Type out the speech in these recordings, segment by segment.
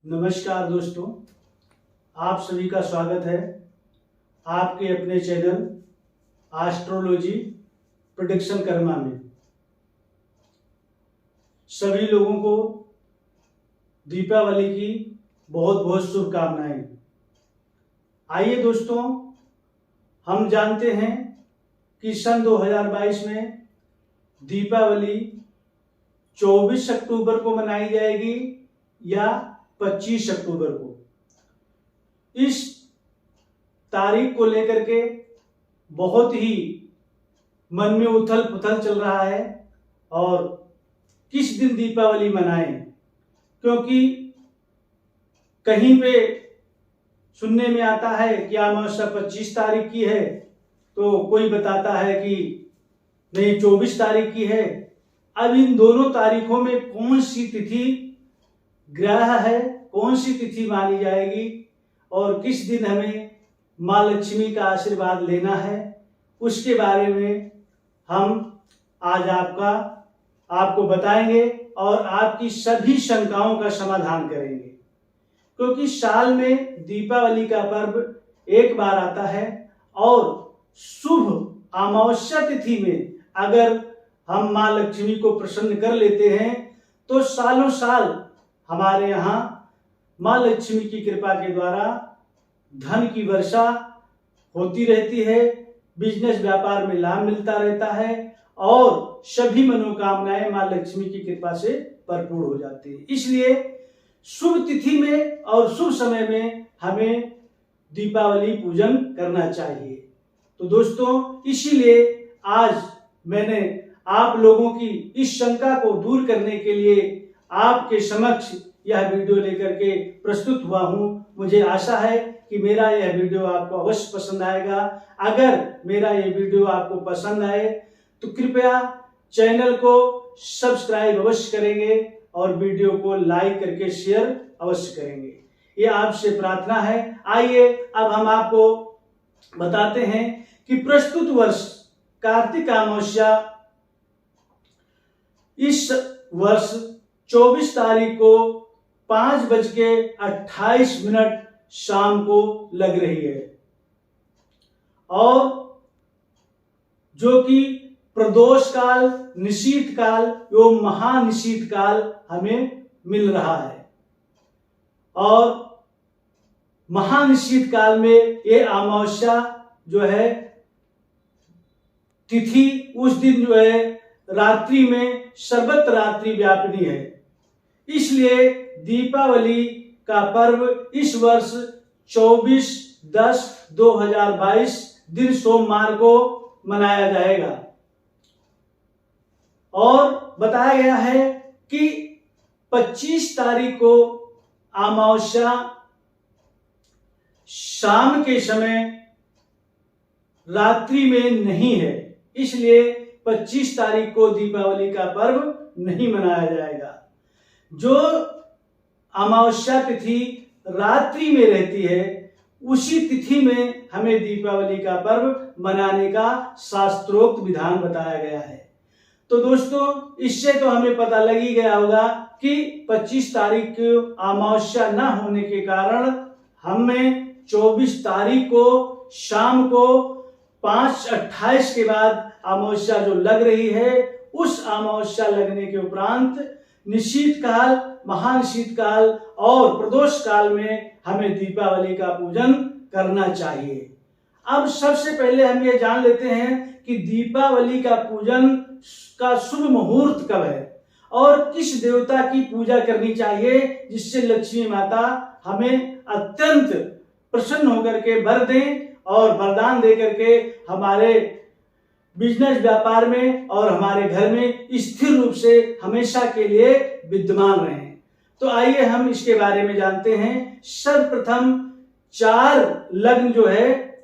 नमस्कार दोस्तों, आप सभी का स्वागत है आपके अपने चैनल एस्ट्रोलॉजी प्रेडिक्शन कर्मा में। सभी लोगों को दीपावली की बहुत बहुत शुभकामनाएं। आइए दोस्तों, हम जानते हैं कि सन 2022 में दीपावली 24 अक्टूबर को मनाई जाएगी या 25 अक्टूबर को। इस तारीख को लेकर के बहुत ही मन में उथल पुथल चल रहा है और किस दिन दीपावली मनाएं, क्योंकि कहीं पे सुनने में आता है कि अमावस्या 25 तारीख की है, तो कोई बताता है कि नहीं 24 तारीख की है। अब इन दोनों तारीखों में कौन सी तिथि ग्रह है, कौन सी तिथि मानी जाएगी और किस दिन हमें माँ लक्ष्मी का आशीर्वाद लेना है, उसके बारे में हम आज आपको बताएंगे और आपकी सभी शंकाओं का समाधान करेंगे। क्योंकि साल में दीपावली का पर्व एक बार आता है और शुभ अमावस्या तिथि में अगर हम माँ लक्ष्मी को प्रसन्न कर लेते हैं तो सालों साल हमारे यहाँ माँ लक्ष्मी की कृपा के द्वारा धन की वर्षा होती रहती है, बिजनेस व्यापार में लाभ मिलता रहता है और सभी मनोकामनाएं माँ लक्ष्मी की कृपा से भरपूर हो जाती है। इसलिए शुभ तिथि में और शुभ समय में हमें दीपावली पूजन करना चाहिए। तो दोस्तों, इसीलिए आज मैंने आप लोगों की इस शंका को दूर करने के लिए आपके समक्ष यह वीडियो लेकर के प्रस्तुत हुआ हूं। मुझे आशा है कि मेरा यह वीडियो आपको अवश्य पसंद आएगा। अगर मेरा यह वीडियो आपको पसंद आए तो कृपया चैनल को सब्सक्राइब अवश्य करेंगे और वीडियो को लाइक करके शेयर अवश्य करेंगे, ये आपसे प्रार्थना है। आइए अब हम आपको बताते हैं कि प्रस्तुत वर्ष कार्तिक अमावस्या इस वर्ष 24 तारीख को 5:28 शाम को लग रही है और जो कि प्रदोष काल, निशीथ काल एवं महानिशीथ काल हमें मिल रहा है। और महानिशीथ काल में ये अमावस्या जो है तिथि उस दिन जो है रात्रि में सर्वत्र रात्रि व्यापिनी है। इसलिए दीपावली का पर्व इस वर्ष 24/10/2022 दिन सोमवार को मनाया जाएगा और बताया गया है कि 25 तारीख को अमावस्या शाम के समय रात्रि में नहीं है, इसलिए 25 तारीख को दीपावली का पर्व नहीं मनाया जाएगा। जो अमावस्या तिथि रात्रि में रहती है उसी तिथि में हमें दीपावली का पर्व मनाने का शास्त्रोक्त विधान बताया गया है। तो दोस्तों, इससे तो हमें पता लग ही गया होगा कि 25 तारीख को अमावस्या न होने के कारण हमें 24 तारीख को शाम को 5:28 के बाद अमावस्या जो लग रही है, उस अमावस्या लगने के उपरांत निशीथ काल, महानिशीथ काल और प्रदोष काल में हमें दीपावली का पूजन करना चाहिए। अब सबसे पहले हम ये जान लेते हैं कि दीपावली का पूजन का शुभ मुहूर्त कब है और किस देवता की पूजा करनी चाहिए, जिससे लक्ष्मी माता हमें अत्यंत प्रसन्न होकर के वर दें और वरदान दे करके हमारे बिजनेस व्यापार में और हमारे घर में स्थिर रूप से हमेशा के लिए विद्यमान रहें। तो आइए हम इसके बारे में जानते हैं। सर्वप्रथम 4 लग्न जो है,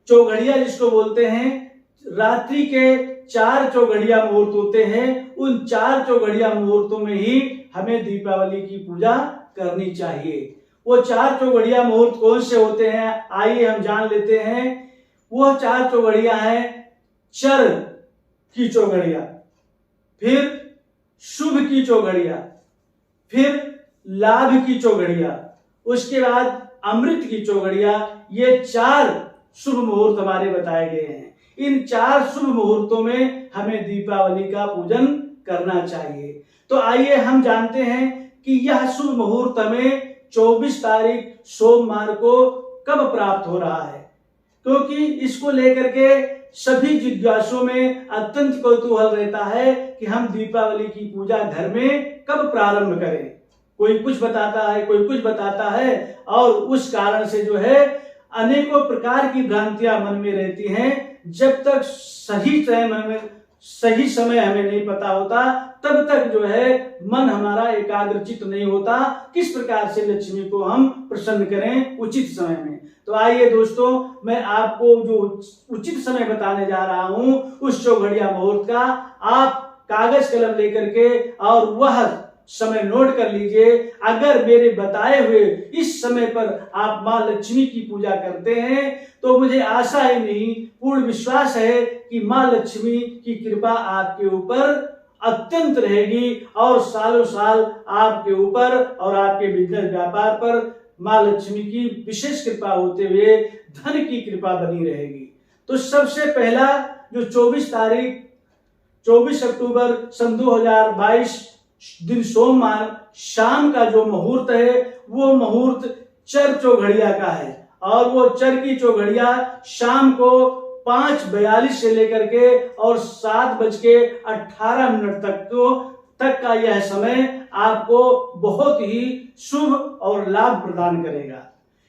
चौघड़िया जिसको बोलते हैं, रात्रि के 4 चौघड़िया मुहूर्त होते हैं। उन 4 चौघड़िया मुहूर्तों में ही हमें दीपावली की पूजा करनी चाहिए। वो 4 चौघड़िया मुहूर्त कौन से होते हैं, आइए हम जान लेते हैं। वो 4 चौघड़िया हैं चर की चौघड़िया, फिर शुभ की चौघड़िया, फिर लाभ की चौघड़िया, उसके बाद अमृत की चौघड़िया, ये 4 शुभ मुहूर्त हमारे बताए गए हैं। इन 4 शुभ मुहूर्तों में हमें दीपावली का पूजन करना चाहिए। तो आइए हम जानते हैं कि यह शुभ मुहूर्त हमें 24 तारीख सोमवार को कब प्राप्त हो रहा है, क्योंकि इसको लेकर के सभी जिज्ञासुओं में अत्यंत कौतूहल रहता है कि हम दीपावली की पूजा घर में कब प्रारंभ करें। कोई कुछ बताता है, कोई कुछ बताता है, और उस कारण से जो है अनेकों प्रकार की भ्रांतियां मन में रहती हैं। जब तक सही समय हमें नहीं पता होता, तब तक जो है मन हमारा एकाग्रचित नहीं होता किस प्रकार से लक्ष्मी को हम प्रसन्न करें उचित समय में। तो आइए दोस्तों, मैं आपको जो उचित समय बताने जा रहा हूं उस चौघड़िया मुहूर्त का आप कागज कलम लेकर के और वह समय नोट कर लीजिए। अगर मेरे बताए हुए इस समय पर आप मां लक्ष्मी की पूजा करते हैं तो मुझे आशा ही नहीं, पूर्ण विश्वास है कि मां लक्ष्मी की कृपा आपके ऊपर अत्यंत रहेगी और सालों साल आपके ऊपर और आपके बिजनेस व्यापार पर मां लक्ष्मी की विशेष कृपा होते हुए धन की कृपा बनी रहेगी। तो सबसे पहला जो 24 अक्टूबर सन 2022 दिन सोमवार शाम का जो मुहूर्त है वो मुहूर्त चर चौघड़िया का है, और वो चर की चौघड़िया शाम को 5:42 से लेकर के और 7:18 तक का यह समय आपको बहुत ही शुभ और लाभ प्रदान करेगा।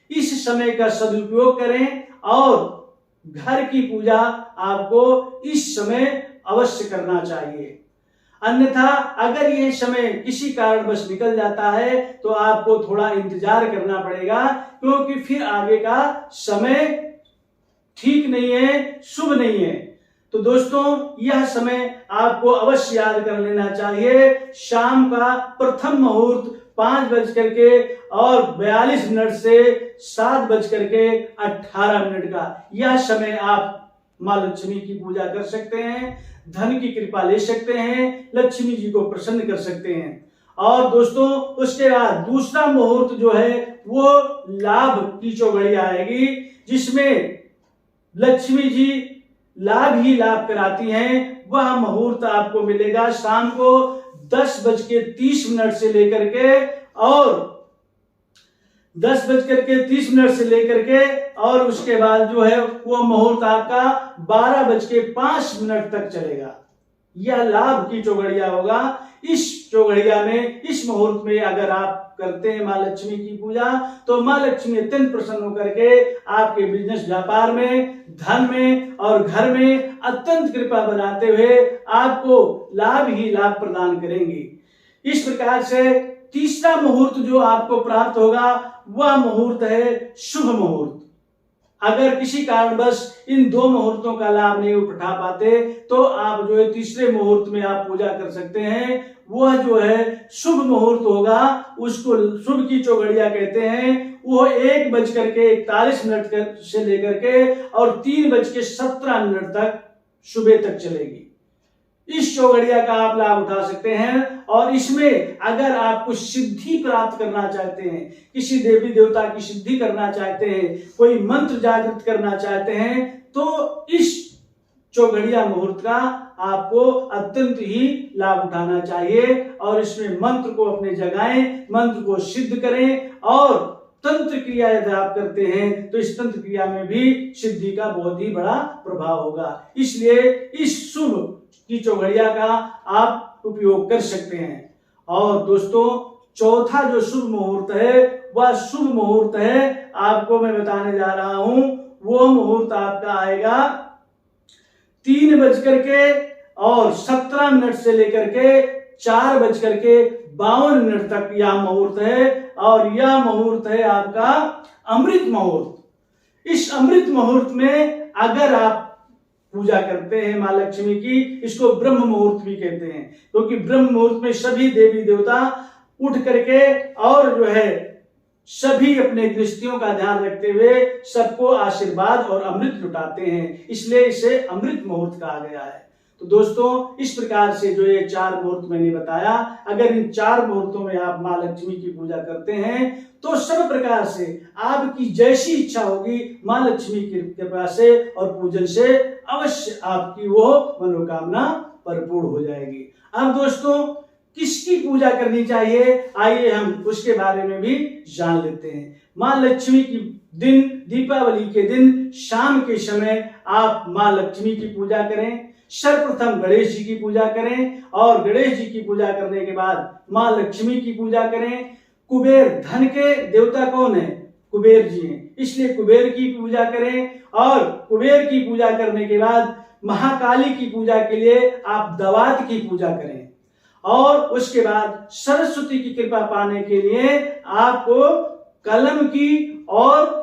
इस समय का सदुपयोग करें और घर की पूजा आपको इस समय अवश्य करना चाहिए। अन्यथा अगर यह समय किसी कारणवश निकल जाता है तो आपको थोड़ा इंतजार करना पड़ेगा, क्योंकि फिर आगे का समय ठीक नहीं है, शुभ नहीं है। तो दोस्तों, यह समय आपको अवश्य याद कर लेना चाहिए। शाम का प्रथम मुहूर्त 5:42 से 7:18 का यह समय आप मां लक्ष्मी की पूजा कर सकते हैं, धन की कृपा ले सकते हैं, लक्ष्मी जी को प्रसन्न कर सकते हैं। और दोस्तों, उसके बाद दूसरा मुहूर्त जो है वो लाभ की चौघड़िया आएगी, जिसमें लक्ष्मी जी लाभ ही लाभ कराती हैं। वह मुहूर्त आपको मिलेगा शाम को 10:30 से लेकर के और 10:30 से लेकर के और उसके बाद जो है वो मुहूर्त आपका 12:05 तक चलेगा। यह लाभ की चौघड़िया होगा। इस चौघड़िया में, इस मुहूर्त में अगर आप करते हैं मां लक्ष्मी की पूजा तो मां लक्ष्मी अत्यंत प्रसन्न होकर के आपके बिजनेस व्यापार में, धन में और घर में अत्यंत कृपा बनाते हुए आपको लाभ ही लाभ प्रदान करेंगी। इस प्रकार से तीसरा मुहूर्त जो आपको प्राप्त होगा वह मुहूर्त है शुभ मुहूर्त। अगर किसी कारणवश इन 2 मुहूर्तों का लाभ नहीं उठा पाते तो आप जो है तीसरे मुहूर्त में आप पूजा कर सकते हैं। वह जो है शुभ मुहूर्त होगा, उसको शुभ की चौघड़िया कहते हैं। वो 1:41 से लेकर के और 3:17 तक सुबह तक चलेगी। इस चौघड़िया का आप लाभ उठा सकते हैं। और इसमें अगर आप कुछ सिद्धि प्राप्त करना चाहते हैं, किसी देवी देवता की सिद्धि करना चाहते हैं, कोई मंत्र जागृत करना चाहते हैं, तो इस चौघड़िया मुहूर्त का आपको अत्यंत ही लाभ उठाना चाहिए और इसमें मंत्र को अपने जगाएं, मंत्र को सिद्ध करें। और तंत्र क्रिया यदि आप करते हैं तो इस तंत्र क्रिया में भी सिद्धि का बहुत ही बड़ा प्रभाव होगा। इसलिए इस शुभ की चौघड़िया का आप उपयोग कर सकते हैं। और दोस्तों, चौथा जो शुभ मुहूर्त है वह शुभ मुहूर्त है, आपको मैं बताने जा रहा हूं। वो मुहूर्त आपका आएगा 3:17 से लेकर के 4:52 तक यह मुहूर्त है। और यह मुहूर्त है आपका अमृत मुहूर्त। इस अमृत मुहूर्त में अगर आप पूजा करते हैं मां लक्ष्मी की, इसको ब्रह्म मुहूर्त भी कहते हैं, क्योंकि ब्रह्म मुहूर्त में सभी देवी देवता उठ करके और जो है सभी अपने गृहस्थियों का ध्यान रखते हुए सबको आशीर्वाद और अमृत लुटाते हैं, इसलिए इसे अमृत मुहूर्त कहा गया है। तो दोस्तों इस प्रकार से जो ये 4 मुहूर्त मैंने बताया, अगर इन 4 मुहूर्तों में आप माँ लक्ष्मी की पूजा करते हैं तो सब प्रकार से आपकी जैसी इच्छा होगी माँ लक्ष्मी की कृपा से और पूजन से अवश्य आपकी वो मनोकामना परिपूर्ण हो जाएगी। अब दोस्तों किसकी पूजा करनी चाहिए, आइए हम उसके बारे में भी जान लेते हैं। माँ लक्ष्मी की दिन, दीपावली के दिन शाम के समय आप माँ लक्ष्मी की पूजा करें। सर्वप्रथम गणेश जी की पूजा करें और गणेश जी की पूजा करने के बाद माँ लक्ष्मी की पूजा करें। कुबेर, धन के देवता कौन है? कुबेर जी हैं, इसलिए कुबेर की पूजा करें और कुबेर की पूजा करने के बाद महाकाली की पूजा के लिए आप दवात की पूजा करें और उसके बाद सरस्वती की कृपा पाने के लिए आपको कलम की और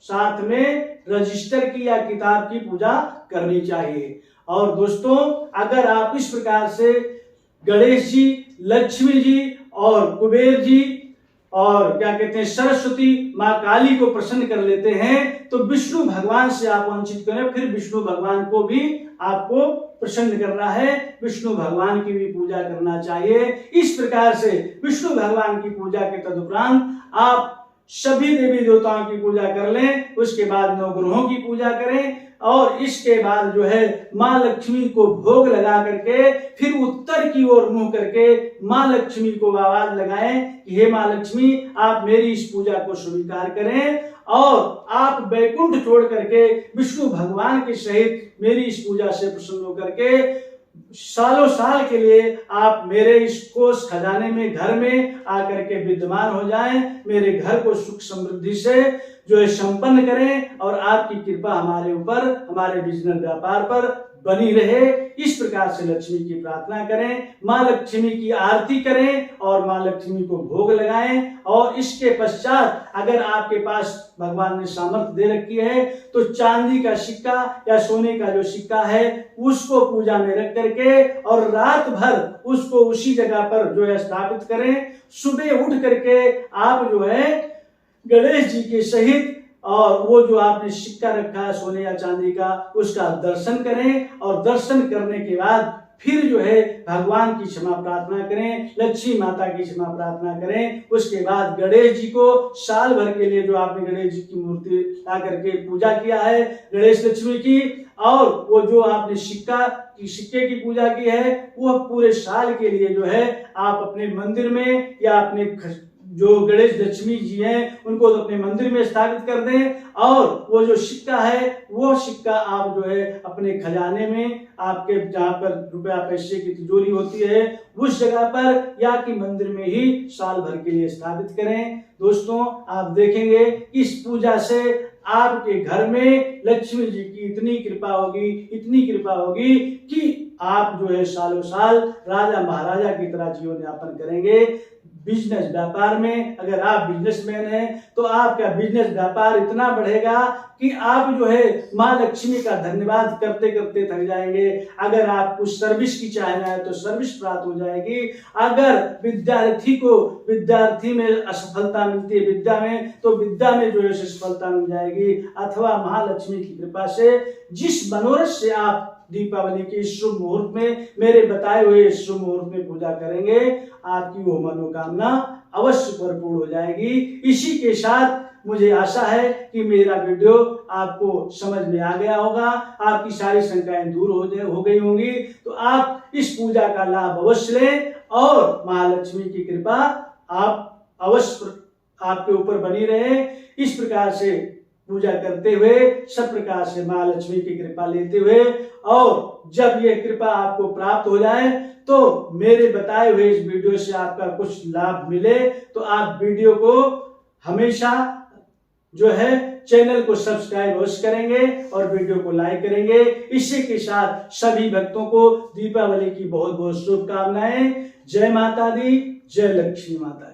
साथ में रजिस्टर की या किताब की पूजा करनी चाहिए। और दोस्तों अगर आप इस प्रकार से गणेश जी, लक्ष्मी जी और कुबेर जी और क्या कहते हैं सरस्वती माँ काली को प्रसन्न कर लेते हैं तो विष्णु भगवान से आप वंचित करें, फिर विष्णु भगवान को भी आपको प्रसन्न करना है, विष्णु भगवान की भी पूजा करना चाहिए। इस प्रकार से विष्णु भगवान की पूजा के तदुपरांत आप सभी देवी देवताओं की पूजा कर लें, उसके बाद नवग्रहों की पूजा करें और इसके बाद जो है माँ लक्ष्मी को भोग लगा करके फिर उत्तर की ओर मुंह करके माँ लक्ष्मी को आवाज लगाएं कि हे माँ लक्ष्मी आप मेरी इस पूजा को स्वीकार करें और आप बैकुंठ छोड़ करके विष्णु भगवान के सहित मेरी इस पूजा से प्रसन्न होकर के सालों साल के लिए आप मेरे इस कोष खजाने में घर में आकर के विद्यमान हो जाएं, मेरे घर को सुख समृद्धि से जो है संपन्न करें और आपकी कृपा हमारे ऊपर, हमारे बिजनेस व्यापार पर बनी रहे। इस प्रकार से लक्ष्मी की प्रार्थना करें, माँ लक्ष्मी की आरती करें और माँ लक्ष्मी को भोग लगाएं और इसके पश्चात अगर आपके पास भगवान ने सामर्थ्य दे रखी है तो चांदी का सिक्का या सोने का जो सिक्का है उसको पूजा में रख करके और रात भर उसको उसी जगह पर जो है स्थापित करें। सुबह उठ करके आप जो है गणेश जी के सहित और वो जो आपने सिक्का रखा है सोने या चांदी का उसका दर्शन करें और दर्शन करने के बाद फिर जो है भगवान की क्षमा प्रार्थना करें, लक्ष्मी माता की क्षमा प्रार्थना करें। उसके बाद गणेश जी को साल भर के लिए जो आपने गणेश जी की मूर्ति ला करके पूजा किया है गणेश लक्ष्मी की और वो जो आपने सिक्के की पूजा की है वो पूरे साल के लिए जो है आप अपने मंदिर में या अपने जो गणेश लक्ष्मी जी हैं उनको तो अपने मंदिर में स्थापित कर दें और वो जो सिक्का है वो सिक्का आप जो है अपने खजाने में आपके जहाँ पर रुपया पैसे की तिजोरी होती है उस जगह पर या कि मंदिर में ही साल भर के लिए स्थापित करें। दोस्तों आप देखेंगे इस पूजा से आपके घर में लक्ष्मी जी की इतनी कृपा होगी कि आप जो है सालों साल राजा महाराजा की तरह जीवन यापन करेंगे। बिजनेस व्यापार में अगर आप बिजनेसमैन हैं तो आपका बिजनेस व्यापार इतना बढ़ेगा कि आप जो है माँ लक्ष्मी का धन्यवाद करते करते थक जाएंगे। अगर आप कुछ सर्विस की चाहना है तो सर्विस प्राप्त हो जाएगी। अगर विद्यार्थी में असफलता मिलती है विद्या में तो विद्या में जो है सफलता मिल जाएगी। अथवा महालक्ष्मी की कृपा से जिस मनोरथ से आप दीपावली के शुभ मुहूर्त में मेरे बताए हुए शुभ मुहूर्त में पूजा करेंगे आपकी वो मनोकामना अवश्य परिपूर्ण हो जाएगी। इसी के साथ मुझे आशा है कि मेरा वीडियो आपको समझ में आ गया होगा, आपकी सारी शंकाएं दूर हो गई होंगी। तो आप इस पूजा का लाभ अवश्य लें और महालक्ष्मी की कृपा आप अवश्य आपके ऊपर बनी रहे। इस प्रकार से पूजा करते हुए सब प्रकार से माँ लक्ष्मी की कृपा लेते हुए और जब ये कृपा आपको प्राप्त हो जाए तो मेरे बताए हुए इस वीडियो से आपका कुछ लाभ मिले तो आप वीडियो को हमेशा जो है चैनल को सब्सक्राइब अवश्य करेंगे और वीडियो को लाइक करेंगे। इसी के साथ सभी भक्तों को दीपावली की बहुत बहुत शुभकामनाएं। जय माता दी, जय लक्ष्मी माता।